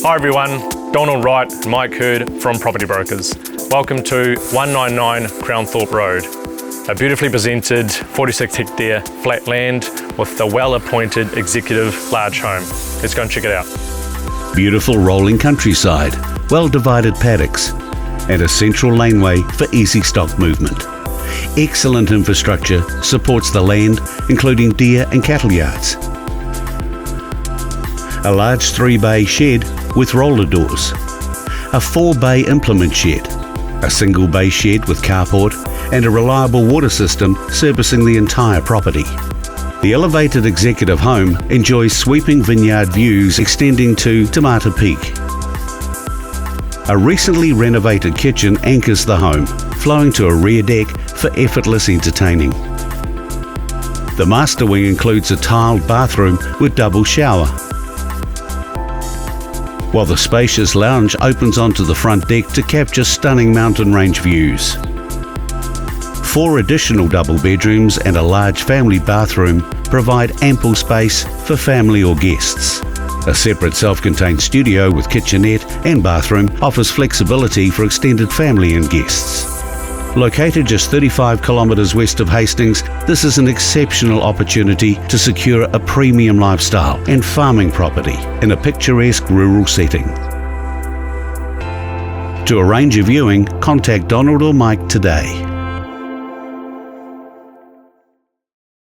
Hi everyone, Donald Wright and Mike Hurd from Property Brokers. Welcome to 199 Crownthorpe Road, a beautifully presented 46 hectare flat land with a well-appointed executive large home. Let's go and check it out. Beautiful rolling countryside, well-divided paddocks, and a central laneway for easy stock movement. Excellent infrastructure supports the land, including deer and cattle yards. A large 3-bay shed with roller doors. A 4-bay implement shed. A single bay shed with carport and a reliable water system servicing the entire property. The elevated executive home enjoys sweeping vineyard views extending to Tomato Peak. A recently renovated kitchen anchors the home, flowing to a rear deck for effortless entertaining. The master wing includes a tiled bathroom with double shower, while the spacious lounge opens onto the front deck to capture stunning mountain range views. 4 additional double bedrooms and a large family bathroom provide ample space for family or guests. A separate self-contained studio with kitchenette and bathroom offers flexibility for extended family and guests. Located just 35 kilometres west of Hastings, this is an exceptional opportunity to secure a premium lifestyle and farming property in a picturesque rural setting. To arrange a viewing, contact Donald or Mike today.